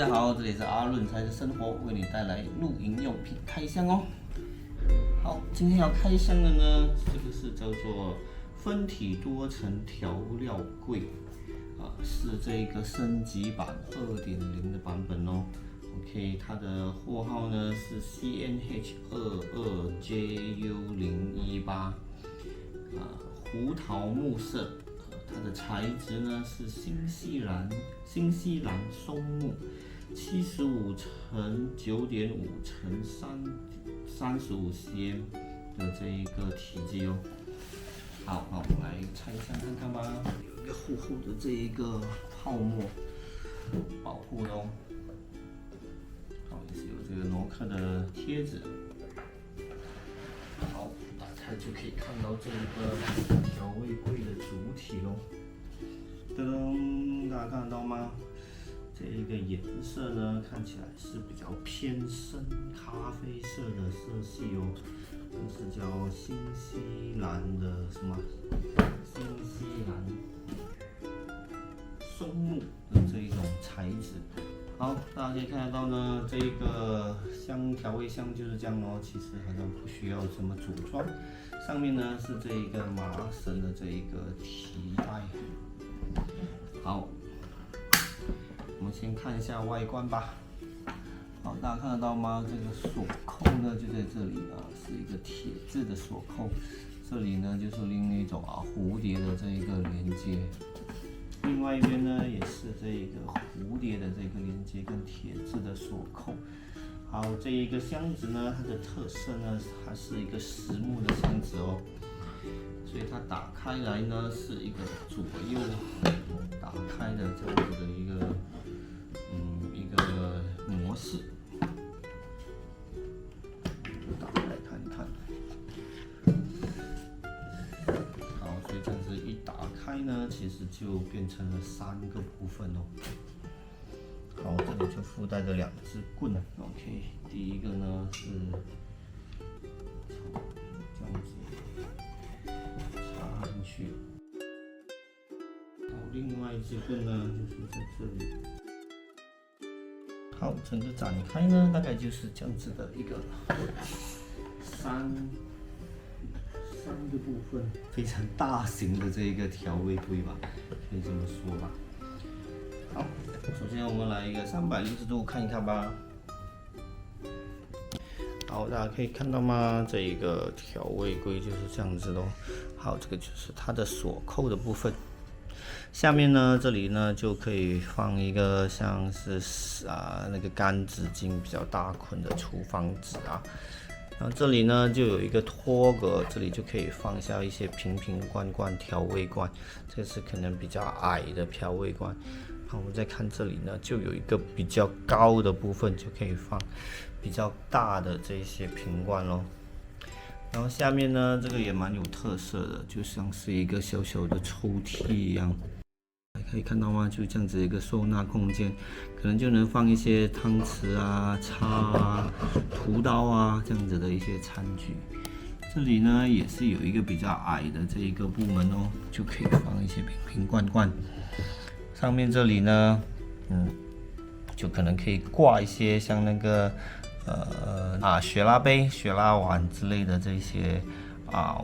家好，这里是阿润财的生活，为你带来露营用品开箱哦。好，今天要开箱的呢，这个是叫做分体多层调料柜，是这个升级版2.0的版本哦。OK， 它的货号呢是 CNH22JU018，胡桃木色。它的材质呢是新西兰松木，75乘9.5乘35 cm 的这一个体积哦。好，那我们来拆箱看看吧。有一个厚厚的这一个泡沫保护的哦。好，也是有这个诺克的贴纸。好，打开就可以看到这一个调味柜的主体咯。噔噔，大家看得到吗？这一个颜色呢，看起来是比较偏深咖啡色的色系哦。这是叫新西兰的什么？新西兰松木的这一种材质。好，大家可以看得到呢，这一个调味箱就是这样哦，其实好像不需要什么组装。上面呢是这一个麻绳的这一个提带。好，我们先看一下外观吧。好，大家看得到吗？这个锁扣呢就在这里啊，是一个铁质的锁扣。这里呢就是另一种蝴蝶的这一个连接。另外一边呢，也是这个蝴蝶的这个连接跟铁质的锁扣。好，这一个箱子呢，它的特色呢，它是一个实木的箱子哦，所以它打开来呢是一个左右打开的这样子的一个模式。打开看一看。所以这样子一打开呢，其实就变成了3个部分哦。好，这里就附带着2支棍 ，OK。第一个呢是这样子插进去，好，另外一支棍呢就是在这里。好，整个展开呢，大概就是这样子的一个三个部分，非常大型的这一个调味柜吧，可以这么说吧。好，首先我们来一个360度看一看吧。好，大家可以看到吗？这一个调味柜就是这样子咯。好，这个就是它的锁扣的部分。下面呢，这里呢就可以放一个像是那个干纸巾比较大捆的厨房纸啊。然后这里呢就有一个托格，这里就可以放下一些瓶罐调味罐，这是可能比较矮的调味罐。好，我们再看这里呢，就有一个比较高的部分，就可以放比较大的这些瓶罐咯。然后下面呢，这个也蛮有特色的，就像是一个小小的抽屉一样。可以看到吗？就这样子一个收纳空间，可能就能放一些汤匙啊、叉啊、屠刀啊这样子的一些餐具。这里呢也是有一个比较矮的这一个部门哦，就可以放一些瓶罐。上面这里呢，就可能可以挂一些像那个雪拉杯、雪拉碗之类的这些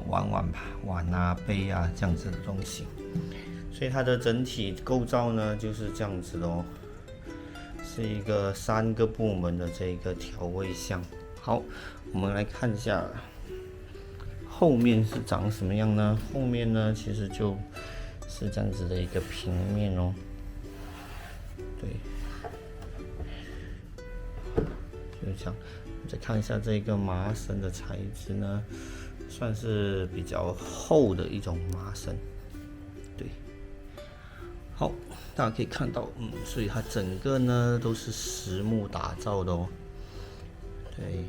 碗啊、杯啊这样子的东西。所以它的整体构造呢就是这样子的哦，是一个3个部门的这个调味箱。好，我们来看一下后面是长什么样呢？后面呢其实就是这样子的一个平面哦。对，就是这样。再看一下这个麻绳的材质呢，算是比较厚的一种麻绳。对。好，大家可以看到，所以它整个呢都是实木打造的哦。对，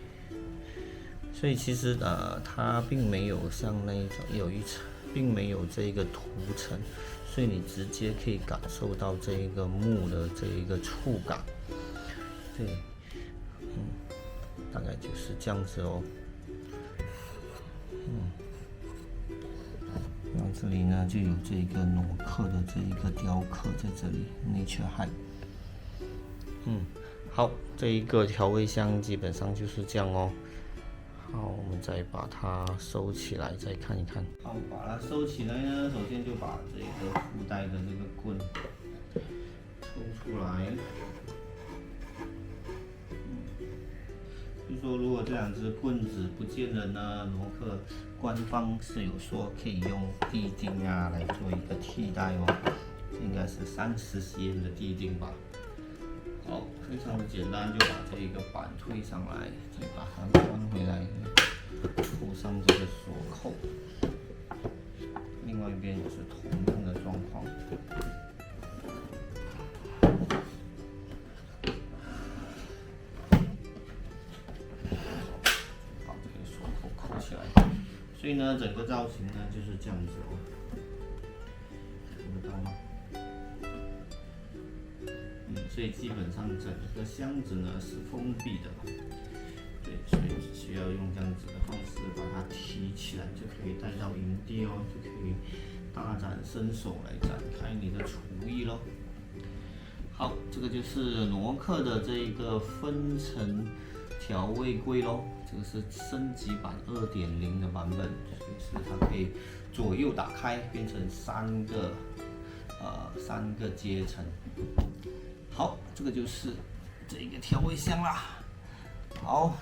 所以其实它并没有像那一种有一层，并没有这个涂层，所以你直接可以感受到这一个木的这一个触感。对，大概就是这样子哦。然后这里呢就有这个诺克的这一个雕刻在这里 ，Nature High。好，这一个调味箱基本上就是这样哦。好，我们再把它收起来，再看一看。好，把它收起来呢，首先就把这个附带的这个棍抽出来。就说如果这两只棍子不见了呢，罗克官方是有说可以用地钉啊来做一个替代哦，应该是30cm的地钉吧。好，非常的简单，就把这一个板推上来，再把它关回来，扣上这个锁扣。另外一边也是同样的状况。把这个锁扣扣起来。所以呢，整个造型呢就是这样子哦，看得到吗？所以基本上整个箱子呢是封闭的，对，所以只需要用这样子的方式把它提起来，就可以带到营地哦，就可以大展身手来展开你的厨艺咯。好，这个就是挪克的这一个分层调味柜咯，这个是升级版2.0的版本，就是它可以左右打开，变成3个阶层。好，这个就是这个调味箱啦。好，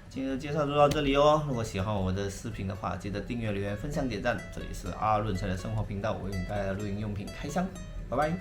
今天的介绍就到这里哦。如果喜欢我的视频的话，记得订阅、留言、分享、点赞。这里是阿润才的生活频道，我为你带来的露营用品开箱，拜拜。